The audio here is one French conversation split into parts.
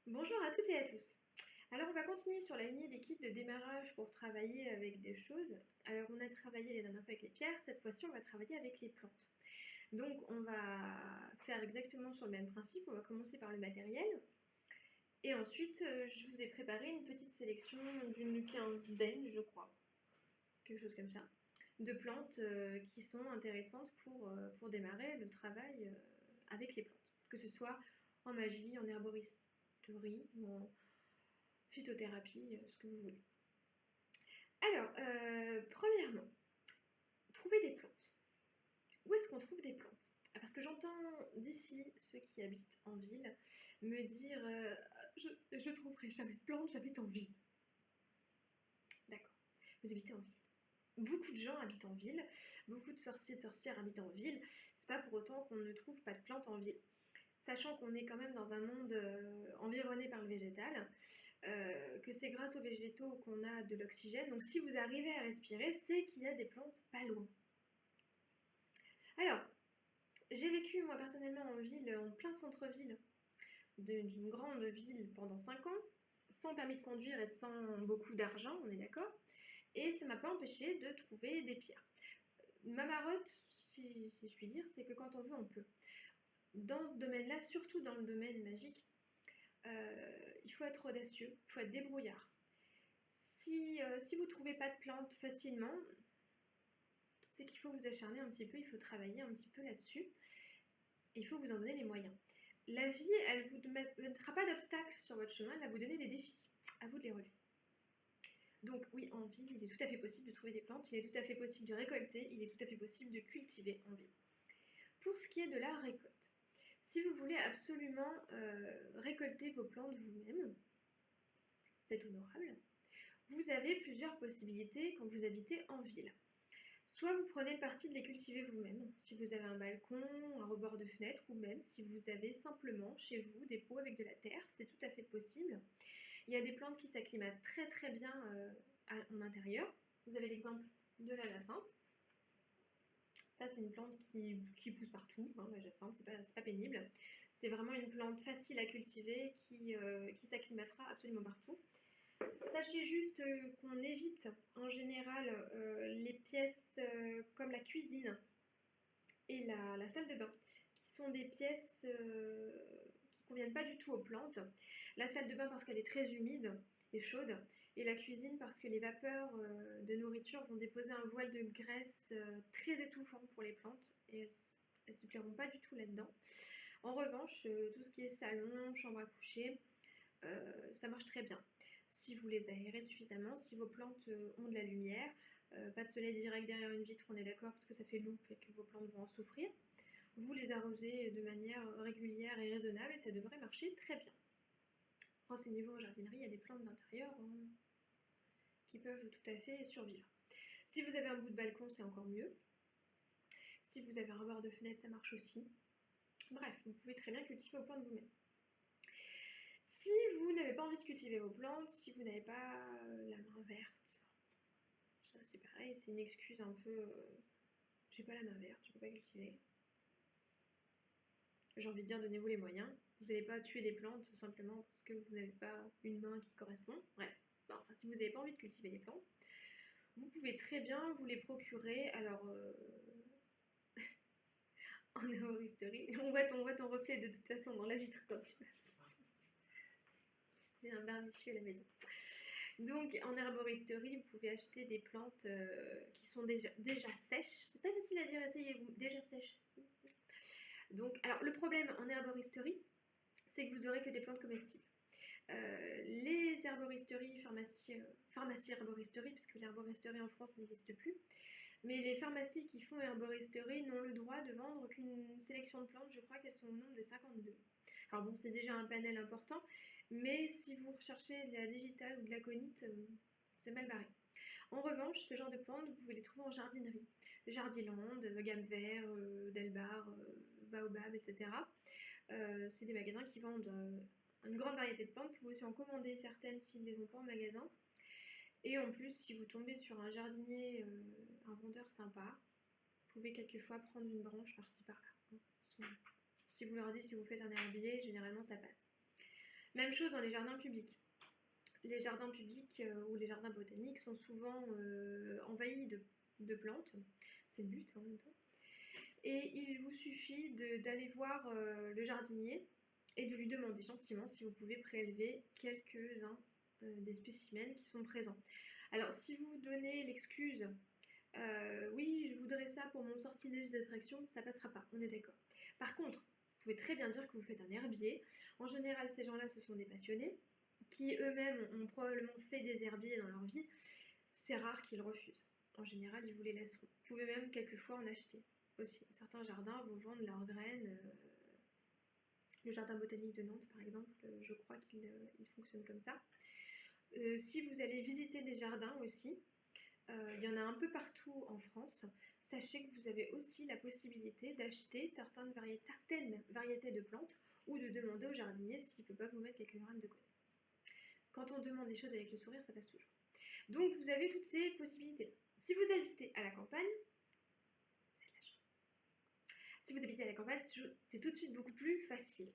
Bonjour à toutes et à tous. Alors on va continuer sur la lignée des kits de démarrage pour travailler avec des choses. Alors on a travaillé la dernière fois avec les pierres, cette fois-ci on va travailler avec les plantes. Donc on va faire exactement sur le même principe, on va commencer par le matériel. Et ensuite je vous ai préparé une petite sélection d'une quinzaine je crois, quelque chose comme ça, de plantes qui sont intéressantes pour démarrer le travail avec les plantes. Que ce soit en magie, en herboristerie ou en phytothérapie, ce que vous voulez. Alors, premièrement, trouver des plantes. Où est-ce qu'on trouve des plantes? Parce que j'entends d'ici ceux qui habitent en ville me dire je trouverai jamais de plantes, j'habite en ville. D'accord, vous habitez en ville. Beaucoup de gens habitent en ville, beaucoup de sorciers et de sorcières habitent en ville. C'est pas pour autant qu'on ne trouve pas de plantes en ville. Sachant qu'on est quand même dans un monde environné par le végétal, que c'est grâce aux végétaux qu'on a de l'oxygène. Donc si vous arrivez à respirer, c'est qu'il y a des plantes pas loin. Alors, j'ai vécu moi personnellement en ville, en plein centre-ville d'une grande ville pendant 5 ans, sans permis de conduire et sans beaucoup d'argent, on est d'accord. Et ça m'a pas empêché de trouver des pierres. Ma marotte, si je puis dire, c'est que quand on veut, on peut. Dans ce domaine-là, surtout dans le domaine magique, il faut être audacieux, il faut être débrouillard. Si vous ne trouvez pas de plantes facilement, c'est qu'il faut vous acharner un petit peu, il faut travailler un petit peu là-dessus. Il faut vous en donner les moyens. La vie, elle ne vous mettra pas d'obstacles sur votre chemin, elle va vous donner des défis. À vous de les relever. Donc oui, en ville, il est tout à fait possible de trouver des plantes, il est tout à fait possible de récolter, il est tout à fait possible de cultiver en ville. Pour ce qui est de la récolte, si vous voulez absolument récolter vos plantes vous-même, c'est honorable, vous avez plusieurs possibilités quand vous habitez en ville. Soit vous prenez le parti de les cultiver vous-même, si vous avez un balcon, un rebord de fenêtre, ou même si vous avez simplement chez vous des pots avec de la terre, c'est tout à fait possible. Il y a des plantes qui s'acclimatent très très bien en intérieur. Vous avez l'exemple de la jacinthe. Ça, c'est une plante qui pousse partout, hein, la jacinthe, c'est pas pénible. C'est vraiment une plante facile à cultiver qui s'acclimatera absolument partout. Sachez juste qu'on évite en général les pièces comme la cuisine et la salle de bain, qui sont des pièces qui ne conviennent pas du tout aux plantes. La salle de bain parce qu'elle est très humide et chaude, et la cuisine parce que les vapeurs de nourriture vont déposer un voile de graisse très étouffant pour les plantes, et elles ne se plairont pas du tout là-dedans. En revanche, tout ce qui est salon, chambre à coucher, ça marche très bien. Si vous les aérez suffisamment, si vos plantes ont de la lumière, pas de soleil direct derrière une vitre, on est d'accord, parce que ça fait loupe et que vos plantes vont en souffrir. Vous les arrosez de manière régulière et raisonnable et ça devrait marcher très bien. Renseignez-vous en jardinerie, il y a des plantes d'intérieur qui peuvent tout à fait survivre. Si vous avez un bout de balcon, c'est encore mieux. Si vous avez un rebord de fenêtre, ça marche aussi. Bref, vous pouvez très bien cultiver vos plantes vous-même. Si vous n'avez pas envie de cultiver vos plantes, si vous n'avez pas la main verte, ça c'est pareil, c'est une excuse un peu j'ai pas la main verte, je peux pas cultiver. J'ai envie de dire, donnez-vous les moyens. Vous n'allez pas tuer des plantes simplement parce que vous n'avez pas une main qui correspond. Bref, enfin, si vous n'avez pas envie de cultiver des plantes, vous pouvez très bien vous les procurer. Alors, en herboristerie, on voit ton reflet de toute façon dans la vitre quand tu passes. J'ai un barbichu à la maison. Donc, en herboristerie, vous pouvez acheter des plantes qui sont déjà sèches. C'est pas facile à dire, essayez-vous. Déjà sèches. Donc, alors, le problème en herboristerie, c'est que vous aurez que des plantes comestibles. Les herboristeries, pharmacie herboristerie, puisque l'herboristerie en France n'existe plus, mais les pharmacies qui font herboristerie n'ont le droit de vendre qu'une sélection de plantes, je crois qu'elles sont au nombre de 52. Alors bon, c'est déjà un panel important, mais si vous recherchez de la digitale ou de l'aconite, c'est mal barré. En revanche, ce genre de plantes, vous pouvez les trouver en jardinerie. Jardiland, Gamme Vert, Delbar, Baobab, etc. C'est des magasins qui vendent une grande variété de plantes. Vous pouvez aussi en commander certaines s'ils ne les ont pas en magasin. Et en plus, si vous tombez sur un jardinier, un vendeur sympa, vous pouvez quelquefois prendre une branche par-ci par-là. Si vous leur dites que vous faites un herbier, généralement ça passe. Même chose dans les jardins publics. Les jardins publics ou les jardins botaniques sont souvent envahis de plantes. C'est le but en même temps. Et il vous suffit d'aller voir le jardinier et de lui demander gentiment si vous pouvez prélever quelques-uns des spécimens qui sont présents. Alors si vous donnez l'excuse oui je voudrais ça pour mon sortilège d'attraction, ça passera pas, on est d'accord. Par contre, vous pouvez très bien dire que vous faites un herbier. En général ces gens-là ce sont des passionnés qui eux-mêmes ont probablement fait des herbiers dans leur vie. C'est rare qu'ils refusent. En général ils vous les laisseront. Vous pouvez même quelquefois en acheter aussi. Certains jardins vont vendre leurs graines. Le jardin botanique de Nantes par exemple, je crois qu'il fonctionne comme ça. Si vous allez visiter des jardins aussi, il y en a un peu partout en France, sachez que vous avez aussi la possibilité d'acheter certaines variétés de plantes ou de demander au jardinier s'il ne peut pas vous mettre quelques graines de côté. Quand on demande des choses avec le sourire, ça passe toujours. Donc vous avez toutes ces possibilités. Si vous habitez à la campagne, c'est de la chance. Si vous habitez à la campagne, c'est tout de suite beaucoup plus facile.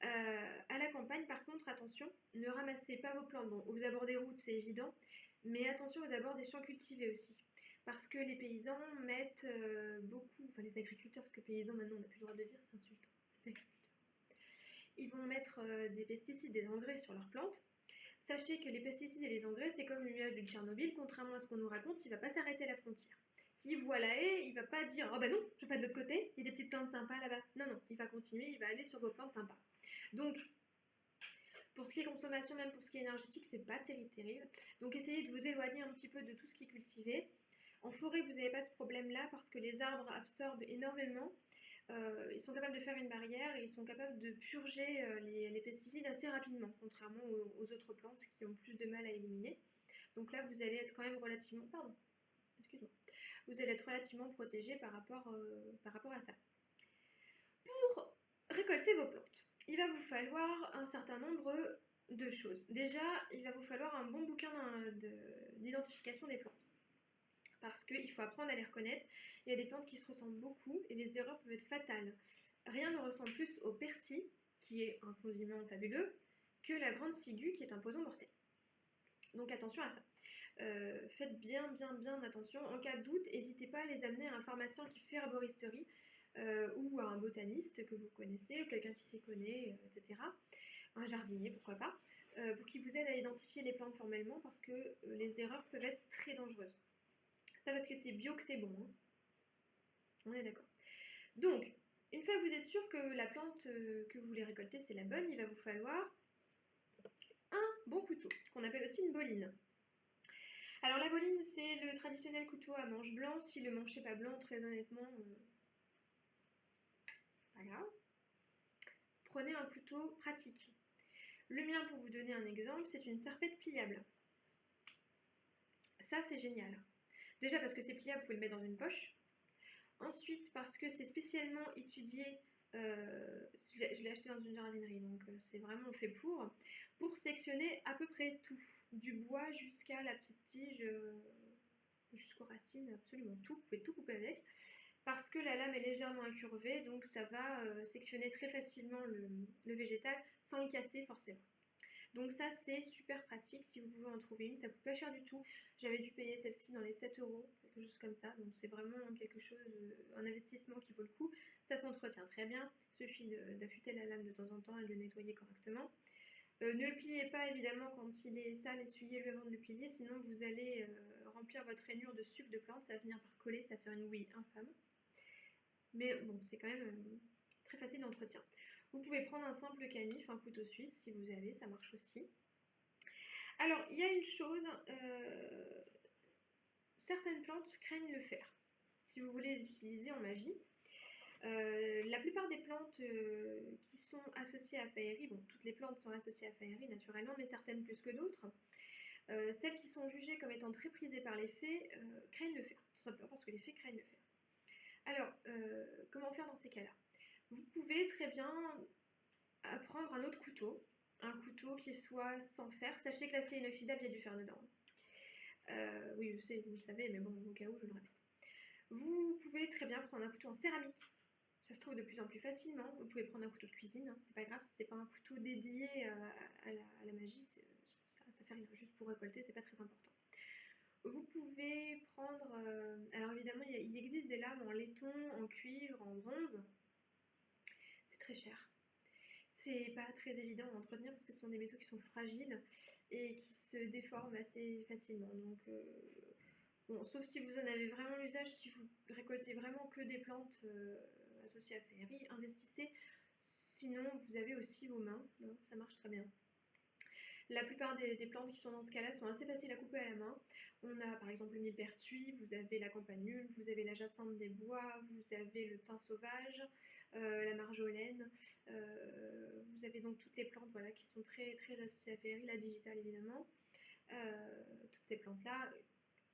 À la campagne, par contre, attention, ne ramassez pas vos plantes. Bon, aux abords des routes, c'est évident, mais attention aux abords des champs cultivés aussi. Parce que les paysans mettent beaucoup, enfin les agriculteurs, parce que paysans maintenant on n'a plus le droit de le dire, c'est insultant, les agriculteurs. Ils vont mettre des pesticides, des engrais sur leurs plantes. Sachez que les pesticides et les engrais, c'est comme le nuage de Tchernobyl, contrairement à ce qu'on nous raconte, il ne va pas s'arrêter à la frontière. S'il voit la haie, il ne va pas dire « Oh bah non, je vais pas de l'autre côté, il y a des petites plantes sympas là-bas ». Non, non, il va continuer, il va aller sur vos plantes sympas. Donc, pour ce qui est consommation, même pour ce qui est énergétique, c'est pas terrible. Donc essayez de vous éloigner un petit peu de tout ce qui est cultivé. En forêt, vous n'avez pas ce problème-là parce que les arbres absorbent énormément. Ils sont capables de faire une barrière et ils sont capables de purger les pesticides assez rapidement, contrairement aux autres plantes qui ont plus de mal à éliminer. Donc là, vous allez être quand même relativement... Pardon, excuse-moi. Vous allez être relativement protégé par rapport à ça. Pour récolter vos plantes, il va vous falloir un certain nombre de choses. Déjà, il va vous falloir un bon bouquin d'identification des plantes. Parce qu'il faut apprendre à les reconnaître. Il y a des plantes qui se ressemblent beaucoup et les erreurs peuvent être fatales. Rien ne ressemble plus au persil, qui est un condiment fabuleux, que la grande ciguë, qui est un poison mortel. Donc attention à ça. Faites bien attention. En cas de doute, n'hésitez pas à les amener à un pharmacien qui fait herboristerie ou à un botaniste que vous connaissez, ou quelqu'un qui s'y connaît, etc. Un jardinier, pourquoi pas, pour qu'il vous aide à identifier les plantes formellement parce que les erreurs peuvent être très dangereuses. Pas parce que c'est bio que c'est bon. Hein. On est d'accord. Donc, une fois que vous êtes sûr que la plante que vous voulez récolter c'est la bonne, il va vous falloir un bon couteau, qu'on appelle aussi une boline. Alors la boline, c'est le traditionnel couteau à manche blanche. Si le manche n'est pas blanc, très honnêtement, pas grave. Prenez un couteau pratique. Le mien, pour vous donner un exemple, c'est une serpette pliable. Ça, c'est génial. Déjà parce que c'est pliable, vous pouvez le mettre dans une poche. Ensuite, parce que c'est spécialement étudié, je l'ai acheté dans une jardinerie, donc c'est vraiment fait pour sectionner à peu près tout. Du bois jusqu'à la petite tige, jusqu'aux racines, absolument tout. Vous pouvez tout couper avec. Parce que la lame est légèrement incurvée, donc ça va sectionner très facilement le végétal sans le casser forcément. Donc ça c'est super pratique si vous pouvez en trouver une, ça coûte pas cher du tout. J'avais dû payer celle-ci dans les 7 €, quelque chose comme ça, donc c'est vraiment quelque chose, un investissement qui vaut le coup. Ça s'entretient très bien, il suffit d'affûter la lame de temps en temps et de le nettoyer correctement. Ne le pliez pas évidemment quand il est sale, essuyez-le avant de le plier, sinon vous allez remplir votre rainure de sucre de plante, ça va finir par coller, ça va faire une houille infâme. Mais bon, c'est quand même très facile d'entretien. Vous pouvez prendre un simple canif, un couteau suisse si vous avez, ça marche aussi. Alors, il y a une chose, certaines plantes craignent le fer, si vous voulez les utiliser en magie. La plupart des plantes qui sont associées à Faerie, bon, toutes les plantes sont associées à Faerie naturellement, mais certaines plus que d'autres, celles qui sont jugées comme étant très prisées par les fées craignent le fer, tout simplement parce que les fées craignent le fer. Alors, comment faire dans ces cas-là? Vous pouvez très bien prendre un autre couteau, un couteau qui soit sans fer. Sachez que l'acier inoxydable, il y a du fer dedans. Oui, je sais, vous le savez, mais bon, au cas où, je le répète. Vous pouvez très bien prendre un couteau en céramique. ça se trouve de plus en plus facilement. Vous pouvez prendre un couteau de cuisine, hein, c'est pas grave si c'est pas un couteau dédié à la magie, ça fait rien, juste pour récolter, c'est pas très important. Vous pouvez prendre, alors évidemment il existe des lames en laiton, en cuivre, en bronze, c'est très cher. C'est pas très évident à entretenir parce que ce sont des métaux qui sont fragiles et qui se déforment assez facilement. Donc, bon, sauf si vous en avez vraiment l'usage, si vous récoltez vraiment que des plantes associées à la féerie, investissez. Sinon, vous avez aussi vos mains, hein, ça marche très bien. La plupart des plantes qui sont dans ce cas-là sont assez faciles à couper à la main. On a par exemple le millepertuis, vous avez la campanule, vous avez la jacinthe des bois, vous avez le thym sauvage, la marjolaine. Vous avez donc toutes les plantes voilà, qui sont très, très associées à la féerie, la digitale évidemment. Toutes ces plantes-là,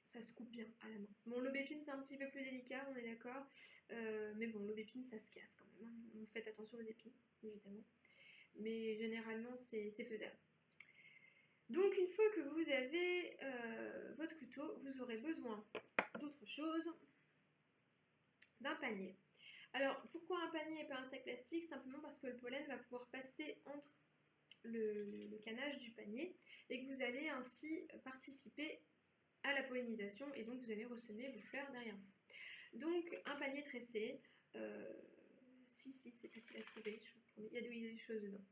ça se coupe bien à la main. Bon, l'aubépine c'est un petit peu plus délicat, on est d'accord. Mais bon, l'aubépine ça se casse quand même. Hein. Vous faites attention aux épines, évidemment. Mais généralement c'est faisable. Donc une fois que vous avez votre couteau, vous aurez besoin d'autre chose, d'un panier. Alors pourquoi un panier et pas un sac plastique? Simplement parce que le pollen va pouvoir passer entre le canage du panier et que vous allez ainsi participer à la pollinisation et donc vous allez ressemer vos fleurs derrière vous. Donc un panier tressé, si c'est facile à trouver, je vous promets, il y a des choses dedans.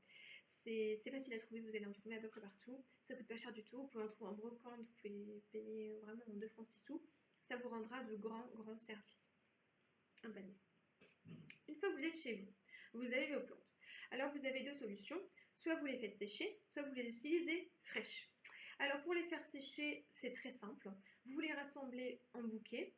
C'est facile à trouver, vous allez en trouver à peu près partout. Ça coûte pas cher du tout, vous pouvez en trouver en brocante, vous pouvez les payer vraiment en 2 francs 6 sous. Ça vous rendra de grands services. Un panier. Une fois que vous êtes chez vous, vous avez vos plantes. Alors vous avez deux solutions, soit vous les faites sécher, soit vous les utilisez fraîches. Alors pour les faire sécher, c'est très simple. Vous les rassemblez en bouquets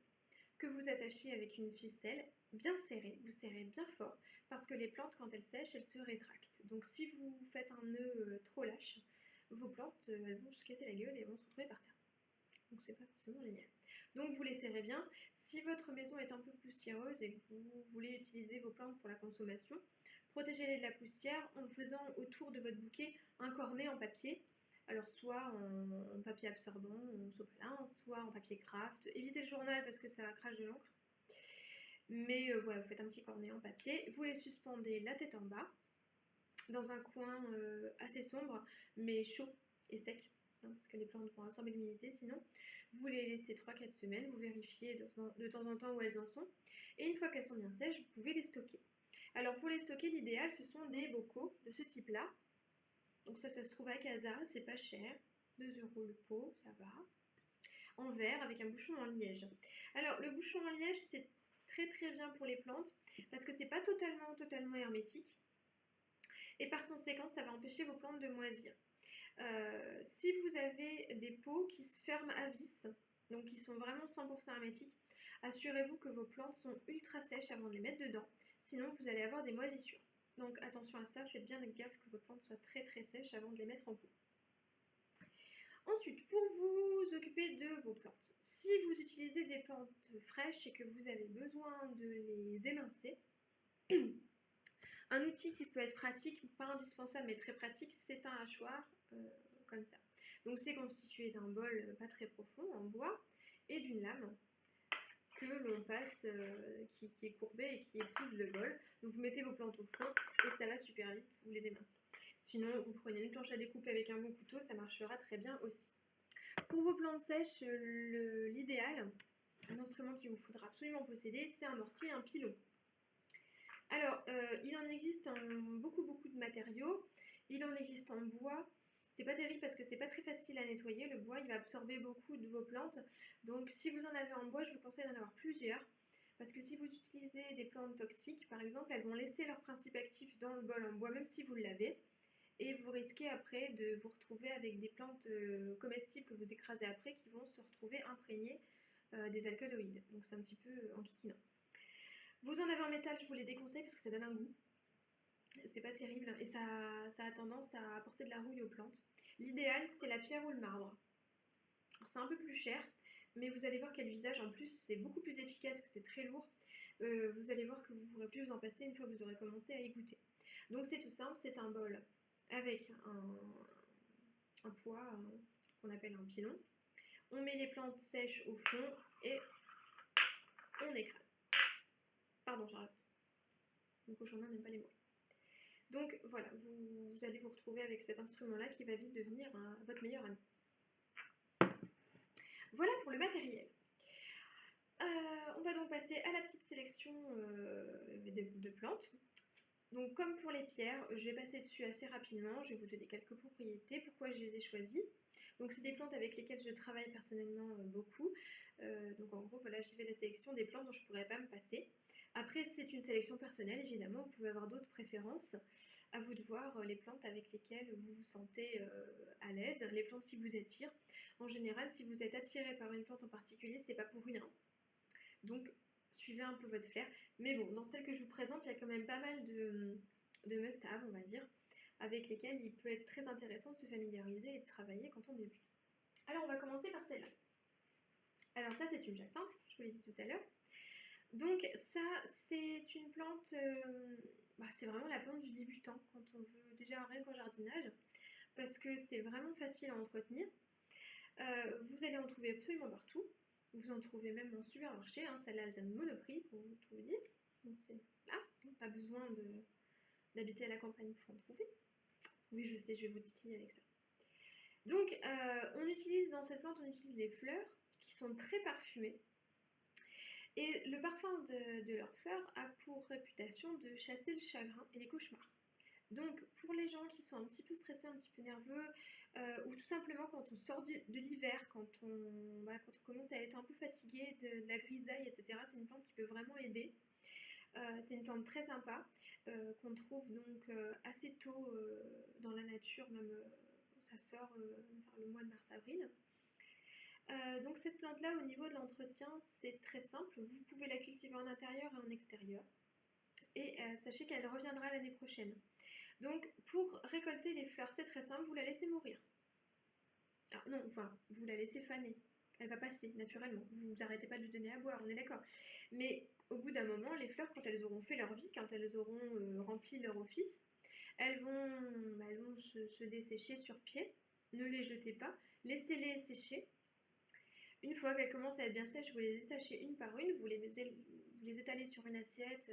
que vous attachez avec une ficelle bien serrée, vous serrez bien fort, parce que les plantes, quand elles sèchent, elles se rétractent. Donc si vous faites un nœud trop lâche, vos plantes, elles vont se casser la gueule et elles vont se retrouver par terre. Donc c'est pas forcément génial. Donc vous les serrez bien. Si votre maison est un peu poussiéreuse et que vous voulez utiliser vos plantes pour la consommation, protégez-les de la poussière en faisant autour de votre bouquet un cornet en papier. Alors soit en papier absorbant, en sopalin, soit en papier craft. Évitez le journal parce que ça crache de l'encre. Mais voilà, vous faites un petit cornet en papier. Vous les suspendez la tête en bas dans un coin assez sombre mais chaud et sec. Hein, parce que les plantes vont absorber l'humidité sinon. Vous les laissez 3-4 semaines, vous vérifiez de temps en temps où elles en sont. Et une fois qu'elles sont bien sèches, vous pouvez les stocker. Alors pour les stocker, l'idéal ce sont des bocaux de ce type-là. Donc ça se trouve à Casa, c'est pas cher, 2 € le pot, ça va. En verre avec un bouchon en liège. Alors le bouchon en liège c'est très très bien pour les plantes parce que c'est pas totalement hermétique et par conséquent ça va empêcher vos plantes de moisir. Si vous avez des pots qui se ferment à vis, donc qui sont vraiment 100% hermétiques, assurez-vous que vos plantes sont ultra sèches avant de les mettre dedans, sinon vous allez avoir des moisissures. Donc attention à ça, faites bien gaffe que vos plantes soient très très sèches avant de les mettre en pot. Ensuite, pour vous occuper de vos plantes, si vous utilisez des plantes fraîches et que vous avez besoin de les émincer, un outil qui peut être pratique, pas indispensable mais très pratique, c'est un hachoir comme ça. Donc c'est constitué d'un bol pas très profond en bois et d'une lame que l'on passe, qui est courbée et qui épouse le bol. Donc vous mettez vos plantes au fond et ça va super vite, vous les émincez. Sinon, vous prenez une planche à découper avec un bon couteau, ça marchera très bien aussi. Pour vos plantes sèches, l'idéal, un instrument qu'il vous faudra absolument posséder, c'est un mortier et un pilon. Alors, il en existe en beaucoup de matériaux. Il en existe en bois. C'est pas terrible parce que c'est pas très facile à nettoyer. Le bois, il va absorber beaucoup de vos plantes. Donc, si vous en avez en bois, je vous conseille d'en avoir plusieurs. Parce que si vous utilisez des plantes toxiques, par exemple, elles vont laisser leur principe actif dans le bol en bois, même si vous le lavez. Et vous risquez après de vous retrouver avec des plantes comestibles que vous écrasez après qui vont se retrouver imprégnées des alcaloïdes. Donc, c'est un petit peu enquiquinant. Vous en avez en métal, je vous les déconseille parce que ça donne un goût. C'est pas terrible et ça a tendance à apporter de la rouille aux plantes. L'idéal, c'est la pierre ou le marbre. C'est un peu plus cher, mais vous allez voir quel usage. En plus, c'est beaucoup plus efficace que c'est très lourd. Vous allez voir que vous ne pourrez plus vous en passer une fois que vous aurez commencé à y goûter. Donc c'est tout simple, c'est un bol avec un poids qu'on appelle un pilon. On met les plantes sèches au fond et on écrase. Pardon, Charlotte. Le cochon d'Inde n'aime pas les mouettes. Donc voilà, vous allez vous retrouver avec cet instrument-là qui va vite devenir votre meilleur ami. Voilà pour le matériel. On va donc passer à la petite sélection de plantes. Donc comme pour les pierres, je vais passer dessus assez rapidement, je vais vous donner quelques propriétés, pourquoi je les ai choisies. Donc c'est des plantes avec lesquelles je travaille personnellement beaucoup. Donc en gros, voilà, j'ai fait la sélection des plantes dont je ne pourrais pas me passer. Après, c'est une sélection personnelle, évidemment, vous pouvez avoir d'autres préférences. À vous de voir les plantes avec lesquelles vous vous sentez à l'aise, les plantes qui vous attirent. En général, si vous êtes attiré par une plante en particulier, c'est pas pour rien. Donc, suivez un peu votre flair. Mais bon, dans celle que je vous présente, il y a quand même pas mal de must-have, on va dire, avec lesquels il peut être très intéressant de se familiariser et de travailler quand on débute. Alors, on va commencer par celle-là. Alors ça, c'est une jacinthe, je vous l'ai dit tout à l'heure. Donc ça, c'est une plante, c'est vraiment la plante du débutant quand on veut déjà rien qu'en jardinage, parce que c'est vraiment facile à entretenir. Vous allez en trouver absolument partout. Vous en trouvez même en supermarché, hein. Celle-là, elle vient de Monoprix, pour tout vous dire. Donc c'est là, pas besoin d'habiter à la campagne pour en trouver. Oui, je sais, je vais vous titiller avec ça. Donc, on utilise dans cette plante, on utilise les fleurs qui sont très parfumées. Et le parfum de leurs fleurs a pour réputation de chasser le chagrin et les cauchemars. Donc, pour les gens qui sont un petit peu stressés, un petit peu nerveux, ou tout simplement quand on sort de l'hiver, quand on commence à être un peu fatigué de la grisaille, etc., c'est une plante qui peut vraiment aider. C'est une plante très sympa, qu'on trouve donc assez tôt dans la nature, même ça sort vers le mois de mars-avril. Donc cette plante-là, au niveau de l'entretien, c'est très simple. Vous pouvez la cultiver en intérieur et en extérieur. Et sachez qu'elle reviendra l'année prochaine. Donc pour récolter les fleurs, c'est très simple, vous la laissez mourir. Alors non, enfin, vous la laissez faner. Elle va passer naturellement. Vous n'arrêtez pas de lui donner à boire, on est d'accord. Mais au bout d'un moment, les fleurs, quand elles auront fait leur vie, quand elles auront rempli leur office, elles vont se dessécher sur pied. Ne les jetez pas, laissez-les sécher. Une fois qu'elles commencent à être bien sèches, vous les détachez une par une, vous les étalez sur une assiette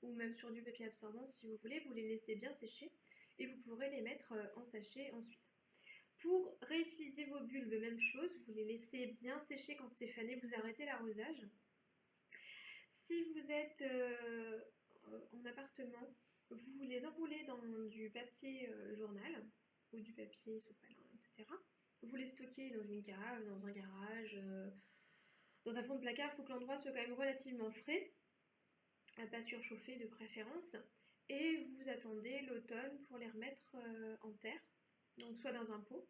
ou même sur du papier absorbant si vous voulez, vous les laissez bien sécher et vous pourrez les mettre en sachet ensuite. Pour réutiliser vos bulbes, même chose, vous les laissez bien sécher quand c'est fané, vous arrêtez l'arrosage. Si vous êtes en appartement, vous les enroulez dans du papier journal ou du papier sopalin, etc. Vous les stockez dans une cave, dans un garage, dans un fond de placard. Il faut que l'endroit soit quand même relativement frais, pas surchauffé de préférence. Et vous attendez l'automne pour les remettre en terre, donc soit dans un pot,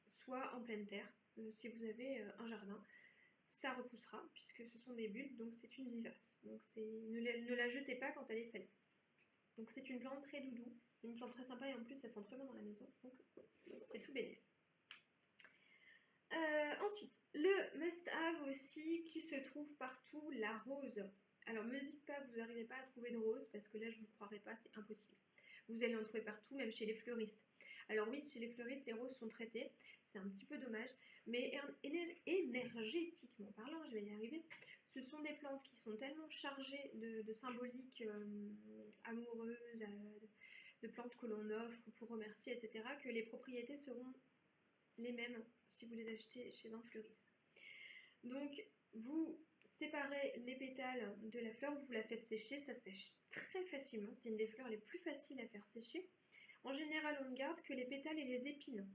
soit en pleine terre, si vous avez un jardin. Ça repoussera, puisque ce sont des bulbes, donc c'est une vivace. Donc ne la jetez pas quand elle est fanée. Donc c'est une plante très doudou, une plante très sympa, et en plus ça sent très bien dans la maison, donc c'est tout bénéf. Ensuite, le must-have aussi qui se trouve partout, la rose. Alors me dites pas que vous n'arrivez pas à trouver de rose, parce que là je ne vous croirais pas, c'est impossible. Vous allez en trouver partout, même chez les fleuristes. Alors oui, chez les fleuristes, les roses sont traitées, c'est un petit peu dommage, mais énergétiquement parlant, je vais y arriver, ce sont des plantes qui sont tellement chargées de symboliques amoureuses, de plantes que l'on offre pour remercier, etc., que les propriétés seront les mêmes si vous les achetez chez un fleuriste. Donc, vous séparez les pétales de la fleur, vous la faites sécher, ça sèche très facilement, c'est une des fleurs les plus faciles à faire sécher. En général, on ne garde que les pétales et les épines.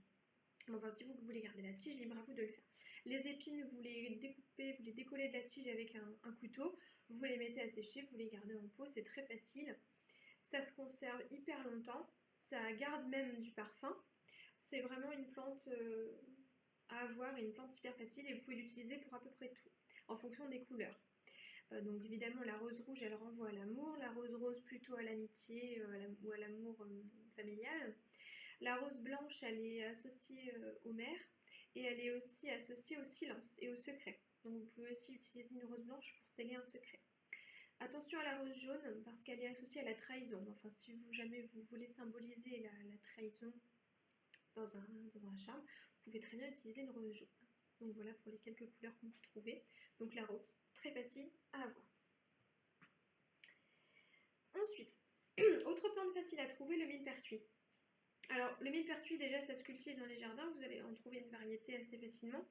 Enfin, si vous voulez garder la tige, libre à vous de le faire. Les épines, vous les découpez, vous les décollez de la tige avec un couteau, vous les mettez à sécher, vous les gardez en pot, c'est très facile. Ça se conserve hyper longtemps, ça garde même du parfum. C'est vraiment une plante à avoir, une plante hyper facile, et vous pouvez l'utiliser pour à peu près tout, en fonction des couleurs. Donc évidemment, la rose rouge, elle renvoie à l'amour, la rose rose plutôt à l'amitié ou à l'amour familial. La rose blanche, elle est associée aux mers, et elle est aussi associée au silence et au secret. Donc vous pouvez aussi utiliser une rose blanche pour sceller un secret. Attention à la rose jaune, parce qu'elle est associée à la trahison. Enfin, si jamais vous voulez symboliser la trahison dans un charme, vous pouvez très bien utiliser une rose jaune. Donc voilà pour les quelques couleurs qu'on peut trouver. Donc la rose, très facile à avoir. Ensuite, autre plante facile à trouver, le millepertuis. Alors, le millepertuis, déjà, ça se cultive dans les jardins, vous allez en trouver une variété assez facilement.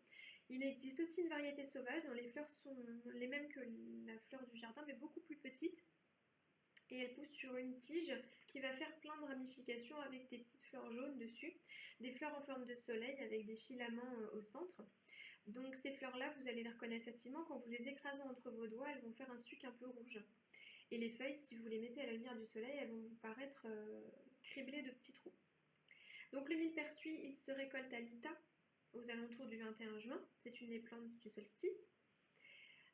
Il existe aussi une variété sauvage dont les fleurs sont les mêmes que la fleur du jardin, mais beaucoup plus petites. Et elle pousse sur une tige qui va faire plein de ramifications avec des petites fleurs jaunes dessus, des fleurs en forme de soleil avec des filaments au centre. Donc ces fleurs-là, vous allez les reconnaître facilement. Quand vous les écrasez entre vos doigts, elles vont faire un suc un peu rouge. Et les feuilles, si vous les mettez à la lumière du soleil, elles vont vous paraître criblées de petits trous. Donc le millepertuis, il se récolte à l'Ita, aux alentours du 21 juin. C'est une des plantes du solstice.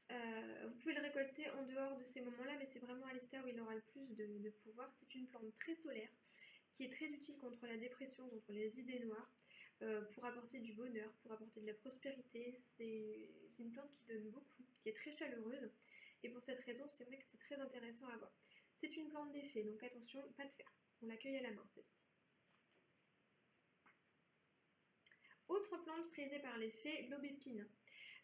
Vous pouvez le récolter en dehors de ces moments-là, mais c'est vraiment à l'Ita où il aura le plus de pouvoir. C'est une plante très solaire, qui est très utile contre la dépression, contre les idées noires, pour apporter du bonheur, pour apporter de la prospérité. C'est une plante qui donne beaucoup, qui est très chaleureuse, et pour cette raison, c'est vrai que c'est très intéressant à voir. C'est une plante des fées, donc attention, pas de fer. On l'accueille à la main, celle-ci. Autre plante prisée par les fées, l'aubépine.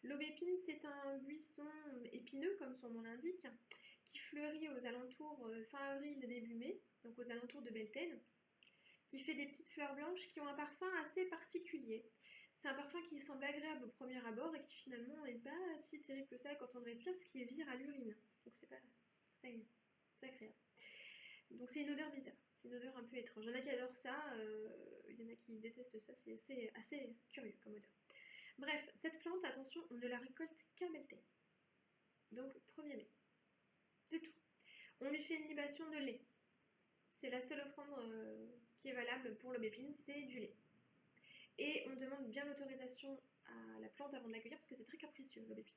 L'aubépine, c'est un buisson épineux, comme son nom l'indique, qui fleurit aux alentours fin avril, début mai, donc aux alentours de Beltane, qui fait des petites fleurs blanches qui ont un parfum assez particulier. C'est un parfum qui semble agréable au premier abord et qui finalement n'est pas si terrible que ça quand on le respire, parce qu'il vire à l'urine. Donc c'est pas très agréable. Donc c'est une odeur bizarre, c'est une odeur un peu étrange. Il y en a qui adorent ça, il y en a qui détestent ça, c'est assez curieux comme odeur. Bref, cette plante, attention, on ne la récolte qu'à Beltane. Donc 1er mai. C'est tout. On lui fait une libation de lait. C'est la seule offrande qui est valable pour l'aubépine, c'est du lait. Et on demande bien l'autorisation à la plante avant de l'accueillir parce que c'est très capricieux, l'aubépine.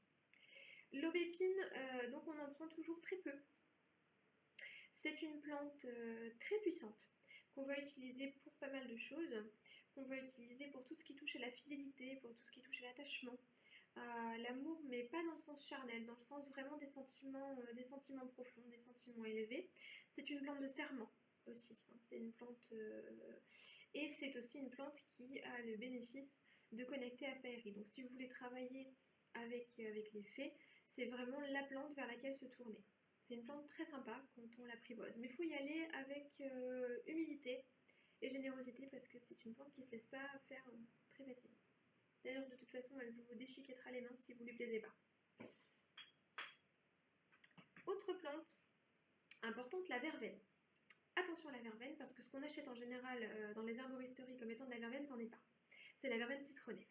L'aubépine, donc on en prend toujours très peu. C'est une plante très puissante qu'on va utiliser pour pas mal de choses, qu'on va utiliser pour tout ce qui touche à la fidélité, pour tout ce qui touche à l'attachement, à l'amour, mais pas dans le sens charnel, dans le sens vraiment des sentiments profonds, des sentiments élevés. C'est une plante de serment aussi, c'est une plante et c'est aussi une plante qui a le bénéfice de connecter à Faerie. Donc si vous voulez travailler avec les fées, c'est vraiment la plante vers laquelle se tourner. C'est une plante très sympa quand on l'apprivoise, mais il faut y aller avec humilité et générosité parce que c'est une plante qui ne se laisse pas faire très facilement. D'ailleurs, de toute façon, elle vous déchiquettera les mains si vous ne lui plaisez pas. Autre plante importante, la verveine. Attention à la verveine, parce que ce qu'on achète en général dans les herboristeries comme étant de la verveine, c'en est pas. C'est la verveine citronnelle.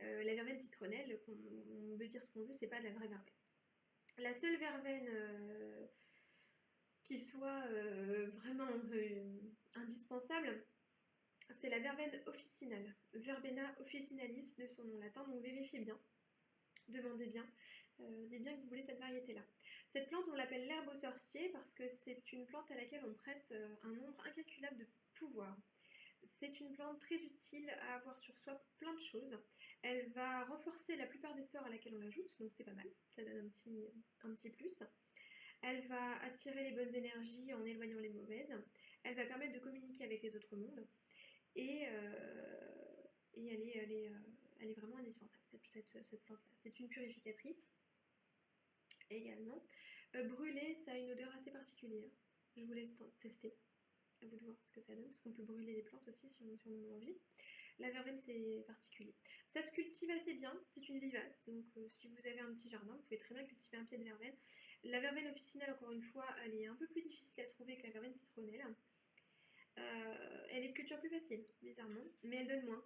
La verveine citronnelle, on veut dire ce qu'on veut, c'est pas de la vraie verveine. La seule verveine qui soit vraiment indispensable, c'est la verveine officinale, Verbena officinalis de son nom latin, donc vérifiez bien, demandez bien, dites bien que vous voulez cette variété-là. Cette plante, on l'appelle l'herbe aux sorciers parce que c'est une plante à laquelle on prête un nombre incalculable de pouvoirs. C'est une plante très utile à avoir sur soi plein de choses. Elle va renforcer la plupart des sorts à laquelle on l'ajoute, donc c'est pas mal, ça donne un petit plus. Elle va attirer les bonnes énergies en éloignant les mauvaises. Elle va permettre de communiquer avec les autres mondes. Et elle est vraiment indispensable, cette plante-là. C'est une purificatrice également. Brûler, ça a une odeur assez particulière. Je vous laisse tester. À vous de voir ce que ça donne, parce qu'on peut brûler les plantes aussi si on en a envie. La verveine, c'est particulier. Ça se cultive assez bien, c'est une vivace, donc si vous avez un petit jardin, vous pouvez très bien cultiver un pied de verveine. La verveine officinale, encore une fois, elle est un peu plus difficile à trouver que la verveine citronnelle. Elle est de culture plus facile, bizarrement, mais elle donne moins.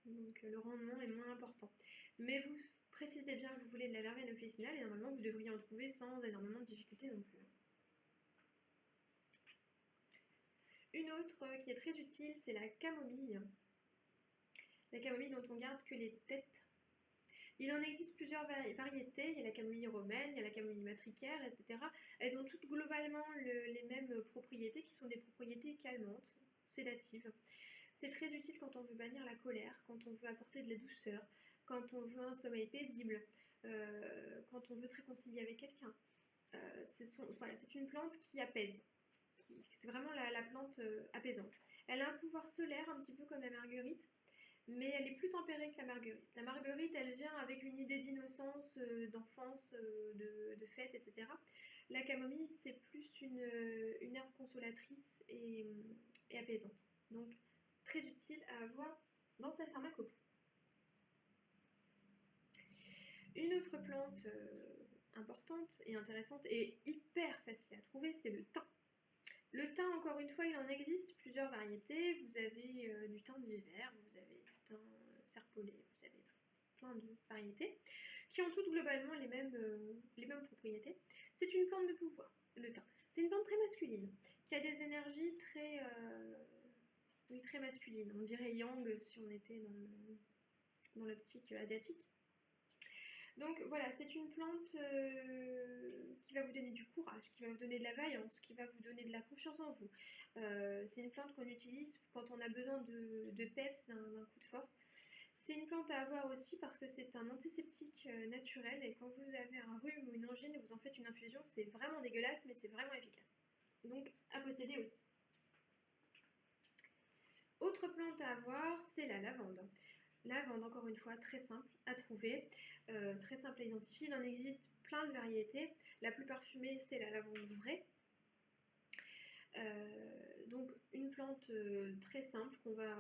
Donc le rendement est moins important. Mais vous précisez bien que vous voulez de la verveine officinale et normalement vous devriez en trouver sans énormément de difficultés non plus. Une autre qui est très utile, c'est la camomille. La camomille dont on garde que les têtes. Il en existe plusieurs variétés, il y a la camomille romaine, il y a la camomille matricaire, etc. Elles ont toutes globalement les mêmes propriétés qui sont des propriétés calmantes, sédatives. C'est très utile quand on veut bannir la colère, quand on veut apporter de la douceur, quand on veut un sommeil paisible, quand on veut se réconcilier avec quelqu'un. C'est une plante qui apaise. C'est vraiment la plante apaisante. Elle a un pouvoir solaire, un petit peu comme la marguerite, mais elle est plus tempérée que la marguerite. La marguerite, elle vient avec une idée d'innocence, d'enfance, de fête, etc. La camomille, c'est plus une herbe consolatrice et apaisante. Donc, très utile à avoir dans sa pharmacopée. Une autre plante importante et intéressante et hyper facile à trouver, c'est le thym. Le thym, encore une fois, il en existe plusieurs variétés. Vous avez du thym d'hiver, vous avez du thym serpolé, vous avez plein de variétés qui ont toutes globalement les mêmes propriétés. C'est une plante de pouvoir, le thym. C'est une plante très masculine, qui a des énergies très masculines. On dirait yang si on était dans l'optique asiatique. Donc voilà, c'est une plante qui va vous donner du courage, qui va vous donner de la vaillance, qui va vous donner de la confiance en vous. C'est une plante qu'on utilise quand on a besoin de peps, d'un coup de force. C'est une plante à avoir aussi parce que c'est un antiseptique naturel et quand vous avez un rhume ou une angine et vous en faites une infusion, c'est vraiment dégueulasse mais c'est vraiment efficace. Donc à posséder aussi. Autre plante à avoir, c'est la lavande. Lavande, encore une fois, très simple à trouver, très simple à identifier. Il en existe plein de variétés. La plus parfumée, c'est la lavande vraie. Donc une plante très simple qu'on va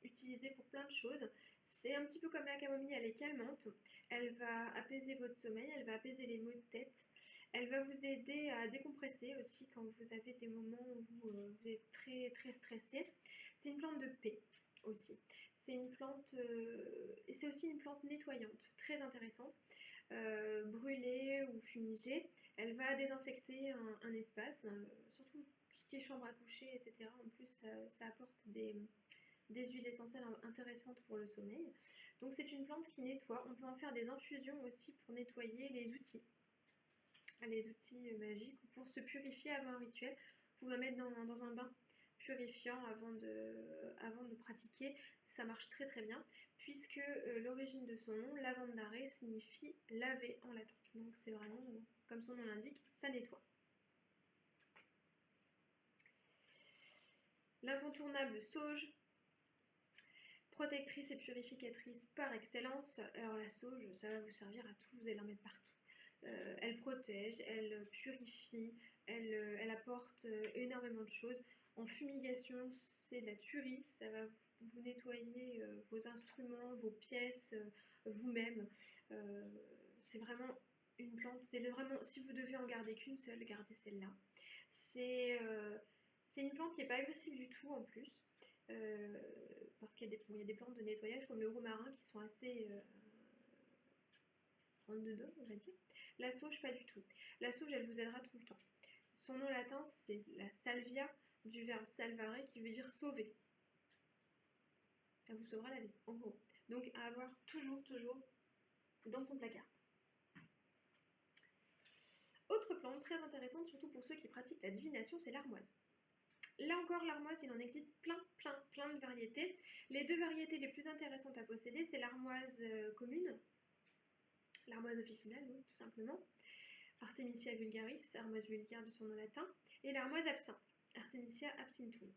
utiliser pour plein de choses. C'est un petit peu comme la camomille, elle est calmante. Elle va apaiser votre sommeil, elle va apaiser les maux de tête. Elle va vous aider à décompresser aussi quand vous avez des moments où vous êtes très très stressé. C'est une plante de paix aussi. C'est une plante et c'est aussi une plante nettoyante, très intéressante. Brûlée ou fumigée, elle va désinfecter un espace, surtout tout ce qui est chambre à coucher, etc. En plus, ça apporte des huiles essentielles intéressantes pour le sommeil. Donc c'est une plante qui nettoie. On peut en faire des infusions aussi pour nettoyer les outils magiques, pour se purifier avant un rituel. Vous pouvez mettre dans un bain purifiant avant de pratiquer. Ça marche très très bien puisque l'origine de son nom, lavandare, signifie laver en latin. Donc c'est vraiment, comme son nom l'indique, ça nettoie. L'incontournable sauge, protectrice et purificatrice par excellence. Alors la sauge, ça va vous servir à tout, vous allez en mettre partout. Elle protège, elle purifie, elle apporte énormément de choses. En fumigation, c'est de la tuerie, ça va vous nettoyer vos instruments, vos pièces, vous-même. C'est vraiment une plante, c'est vraiment, si vous devez en garder qu'une seule, gardez celle-là. C'est une plante qui n'est pas agressive du tout en plus, parce qu'il y a des plantes de nettoyage comme le romarin qui sont assez rentre dedans, on va dire. La sauge, pas du tout. La sauge, elle vous aidera tout le temps. Son nom latin, c'est la salvia, du verbe salvare, qui veut dire sauver. Elle vous sauvera la vie, en gros. Donc, à avoir toujours dans son placard. Autre plante très intéressante, surtout pour ceux qui pratiquent la divination, c'est l'armoise. Là encore, l'armoise, il en existe plein de variétés. Les deux variétés les plus intéressantes à posséder, c'est l'armoise commune, l'armoise officinale, oui, tout simplement, Artemisia vulgaris, armoise vulgaire de son nom latin, et l'armoise absinthe, Artemisia absinthium.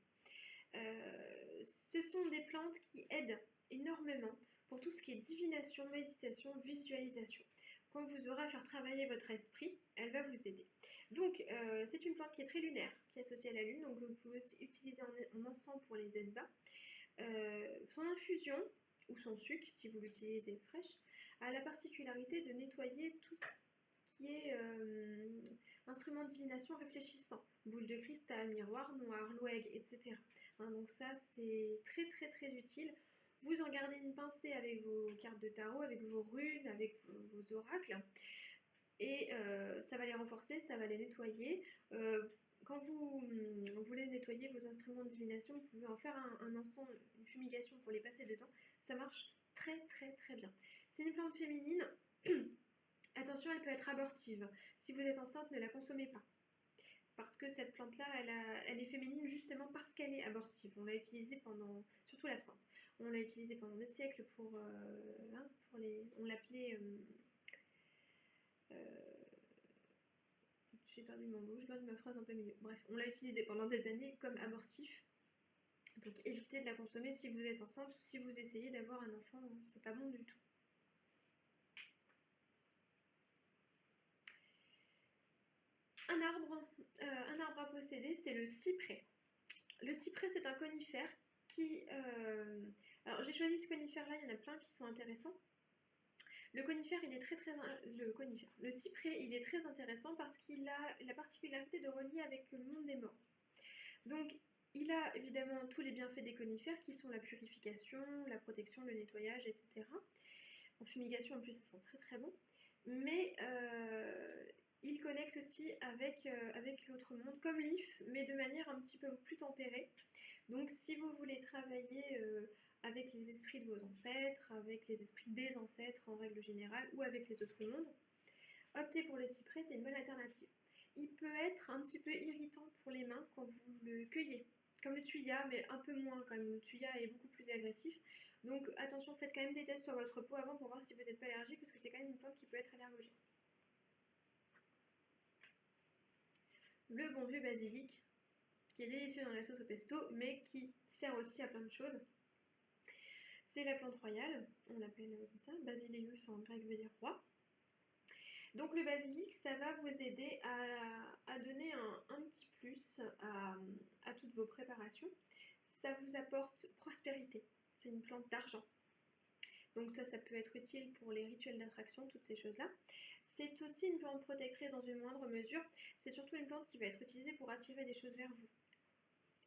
Ce sont des plantes qui aident énormément pour tout ce qui est divination, méditation, visualisation. Quand vous aurez à faire travailler votre esprit, elle va vous aider. Donc, c'est une plante qui est très lunaire, qui est associée à la lune, donc vous pouvez aussi utiliser en encens pour les esbats. Son infusion, ou son suc, si vous l'utilisez fraîche, a la particularité de nettoyer tout ce qui est instrument de divination réfléchissant, boule de cristal, miroir noir, louègue, etc. Hein, donc ça, c'est très utile. Vous en gardez une pincée avec vos cartes de tarot, avec vos runes, avec vos oracles, et ça va les renforcer, ça va les nettoyer. Quand vous voulez nettoyer vos instruments de divination, vous pouvez en faire un encens, une fumigation pour les passer dedans. Ça marche très bien. C'est une plante féminine. Attention, elle peut être abortive. Si vous êtes enceinte, ne la consommez pas. Parce que cette plante-là, elle est féminine justement parce qu'elle est abortive. On l'a utilisée surtout l'absinthe, on l'a utilisée pendant des siècles on l'appelait... j'ai perdu mon mot, je perds ma phrase en plein milieu. Bref, on l'a utilisée pendant des années comme abortif. Donc évitez de la consommer si vous êtes enceinte ou si vous essayez d'avoir un enfant, c'est pas bon du tout. un arbre à posséder, c'est le cyprès. Le cyprès, c'est un conifère qui... alors j'ai choisi ce conifère-là, il y en a plein qui sont intéressants. Le conifère, il est le cyprès, il est très intéressant parce qu'il a la particularité de relier avec le monde des morts. Donc, il a évidemment tous les bienfaits des conifères qui sont la purification, la protection, le nettoyage, etc. En fumigation, en plus, ça sent très très bon. Mais il connecte aussi avec l'autre monde, comme l'if, mais de manière un petit peu plus tempérée. Donc, si vous voulez travailler avec les esprits de vos ancêtres, avec les esprits des ancêtres en règle générale, ou avec les autres mondes, optez pour le cyprès, c'est une bonne alternative. Il peut être un petit peu irritant pour les mains quand vous le cueillez, comme le thuya, mais un peu moins quand même. Le thuya est beaucoup plus agressif. Donc attention, faites quand même des tests sur votre peau avant pour voir si vous n'êtes pas allergique, parce que c'est quand même une plante qui peut être allergogène. Le bon vieux basilic, qui est délicieux dans la sauce au pesto, mais qui sert aussi à plein de choses. C'est la plante royale, on l'appelle comme ça, Basileus en grec veut dire roi. Donc le basilic, ça va vous aider à donner un petit plus à toutes vos préparations. Ça vous apporte prospérité, c'est une plante d'argent. Donc ça peut être utile pour les rituels d'attraction, toutes ces choses-là. C'est aussi une plante protectrice dans une moindre mesure. C'est surtout une plante qui va être utilisée pour attirer des choses vers vous.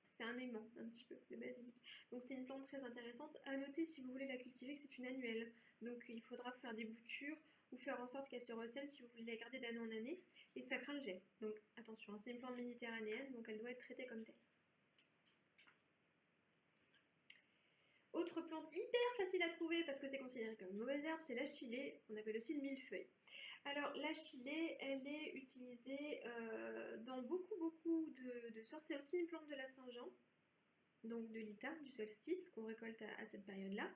C'est un aimant, un petit peu, le basilic. Donc c'est une plante très intéressante. À noter, si vous voulez la cultiver, que c'est une annuelle. Donc il faudra faire des boutures ou faire en sorte qu'elle se recèle si vous voulez la garder d'année en année. Et ça craint le gel. Donc attention, c'est une plante méditerranéenne, donc elle doit être traitée comme telle. Autre plante hyper facile à trouver parce que c'est considéré comme une mauvaise herbe, c'est l'achillée, on appelle aussi le millefeuille. Alors l'achillée, elle est utilisée dans beaucoup de sortes. C'est aussi une plante de la Saint-Jean, donc de l'Ita, du solstice, qu'on récolte à cette période-là.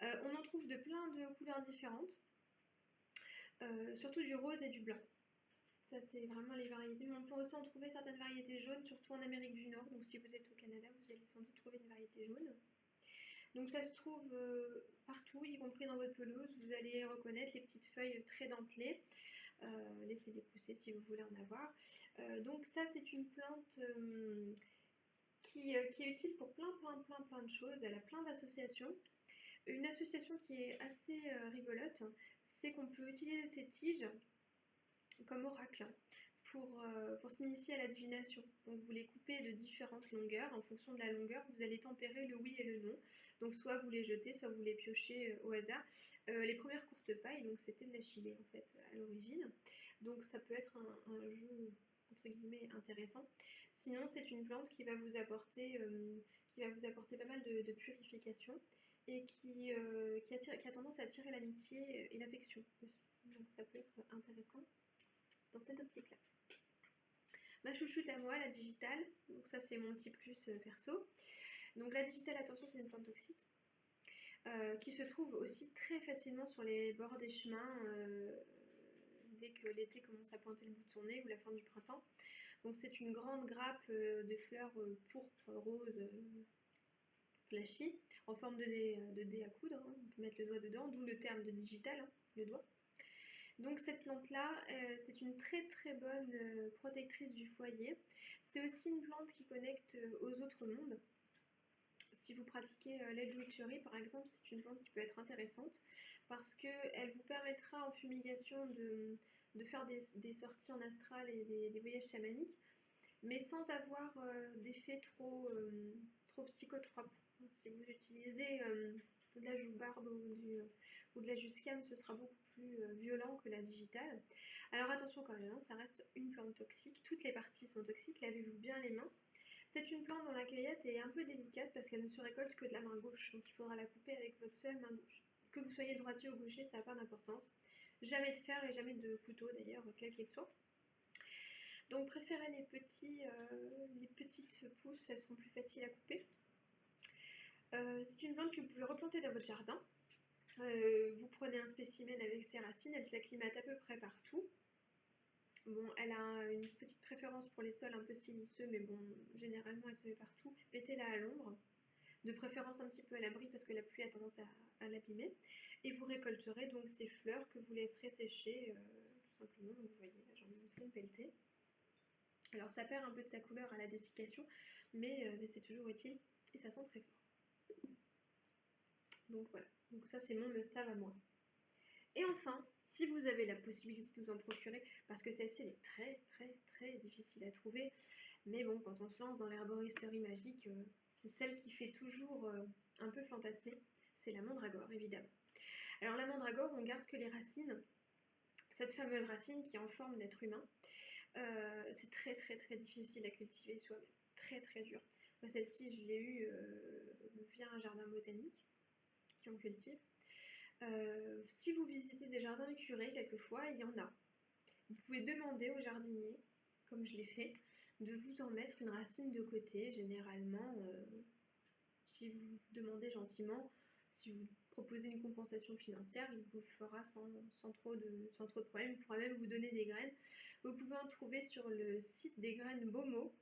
On en trouve de plein de couleurs différentes, surtout du rose et du blanc. Ça, c'est vraiment les variétés. Mais on peut aussi en trouver certaines variétés jaunes, surtout en Amérique du Nord. Donc si vous êtes au Canada, vous allez sans doute trouver une variété jaune. Donc ça se trouve partout, y compris dans votre pelouse. Vous allez reconnaître les petites feuilles très dentelées. Laissez-les pousser si vous voulez en avoir. Donc ça, c'est une plante qui est utile pour plein de choses. Elle a plein d'associations. Une association qui est assez rigolote, c'est qu'on peut utiliser ces tiges comme oracle pour s'initier à la divination. Donc vous les coupez de différentes longueurs. En fonction de la longueur, vous allez tempérer le oui et le non. Donc soit vous les jetez, soit vous les piochez au hasard. Les premières courtes pailles, donc c'était de l'achillée en fait à l'origine. Donc ça peut être un jeu entre guillemets intéressant. Sinon c'est une plante qui va vous apporter pas mal de purification et qui a tendance à attirer l'amitié et l'affection aussi. Donc ça peut être intéressant dans cette optique-là. Ma chouchoute à moi, la digitale, donc ça c'est mon petit plus perso. Donc la digitale, attention, c'est une plante toxique qui se trouve aussi très facilement sur les bords des chemins dès que l'été commence à pointer le bout de son nez ou la fin du printemps. Donc c'est une grande grappe de fleurs pourpre, rose, flashy, en forme de dé à coudre, hein. On peut mettre le doigt dedans, d'où le terme de digital, hein, le doigt. Donc cette plante-là, c'est une très bonne protectrice du foyer. C'est aussi une plante qui connecte aux autres mondes. Si vous pratiquez l'edge-witchery par exemple, c'est une plante qui peut être intéressante parce qu'elle vous permettra en fumigation de faire des sorties en astral et des voyages chamaniques, mais sans avoir d'effet trop psychotrope. Si vous utilisez de la joue-barbe ou de la juscam, ce sera beaucoup plus violent que la digitale. Alors attention quand même, hein, ça reste une plante toxique, toutes les parties sont toxiques, lavez-vous bien les mains. C'est une plante dont la cueillette est un peu délicate parce qu'elle ne se récolte que de la main gauche, donc il faudra la couper avec votre seule main gauche. Que vous soyez droitier ou gaucher, ça n'a pas d'importance. Jamais de fer et jamais de couteau d'ailleurs, quel qu'il soit. Donc préférez les petites pousses, elles sont plus faciles à couper. C'est une plante que vous pouvez replanter dans votre jardin. Vous prenez un spécimen avec ses racines, elle s'acclimate à peu près partout. Bon, elle a une petite préférence pour les sols un peu siliceux, mais bon, généralement elle se met partout. Mettez-la à l'ombre, de préférence un petit peu à l'abri parce que la pluie a tendance à l'abîmer. Et vous récolterez donc ces fleurs que vous laisserez sécher tout simplement. Donc vous voyez, là j'en ai une pelletée. Alors ça perd un peu de sa couleur à la dessiccation, mais c'est toujours utile et ça sent très fort. Donc voilà, donc ça c'est mon must-have à moi. Et enfin, si vous avez la possibilité de vous en procurer, parce que celle-ci elle est très très très difficile à trouver, mais bon, quand on se lance dans l'herboristerie magique, c'est celle qui fait toujours un peu fantasmer, c'est la mandragore évidemment. Alors la mandragore, on garde que les racines, cette fameuse racine qui est en forme d'être humain. C'est très très très difficile à cultiver soi-même, très très dur. Moi celle-ci je l'ai eue via un jardin botanique qui en cultive. Si vous visitez des jardins de curés, quelquefois il y en a. Vous pouvez demander au jardinier, comme je l'ai fait, de vous en mettre une racine de côté. Généralement, si vous demandez gentiment, si vous proposez une compensation financière, il vous le fera sans trop de problème. Il pourra même vous donner des graines. Vous pouvez en trouver sur le site des graines Bomo.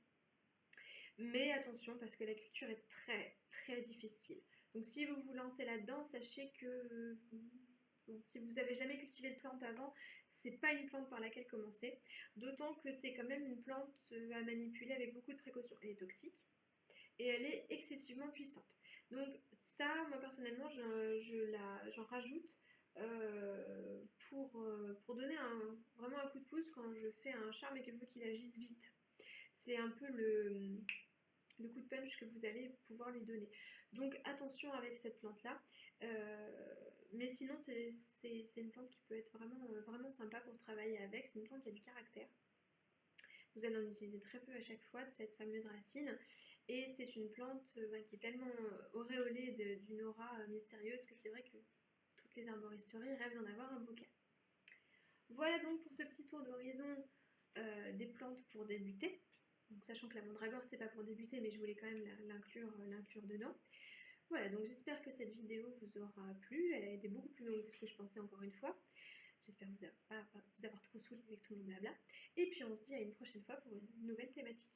Mais attention, parce que la culture est très très difficile. Donc si vous vous lancez là-dedans, sachez que si vous n'avez jamais cultivé de plante avant, c'est pas une plante par laquelle commencer. D'autant que c'est quand même une plante à manipuler avec beaucoup de précautions. Elle est toxique et elle est excessivement puissante. Donc ça, moi personnellement, j'en rajoute pour donner vraiment un coup de pouce quand je fais un charme et que je veux qu'il agisse vite. C'est un peu le coup de punch que vous allez pouvoir lui donner. Donc attention avec cette plante-là. Mais sinon, c'est une plante qui peut être vraiment sympa pour travailler avec. C'est une plante qui a du caractère. Vous allez en utiliser très peu à chaque fois de cette fameuse racine. Et c'est une plante qui est tellement auréolée d'une aura mystérieuse que c'est vrai que toutes les arboristeries rêvent d'en avoir un bocal. Voilà donc pour ce petit tour d'horizon des plantes pour débuter. Donc, sachant que la mandragore c'est pas pour débuter, mais je voulais quand même l'inclure dedans. Voilà, donc j'espère que cette vidéo vous aura plu. Elle a été beaucoup plus longue que ce que je pensais encore une fois. J'espère pas vous avoir trop saoulé avec tout mon blabla. Et puis on se dit à une prochaine fois pour une nouvelle thématique.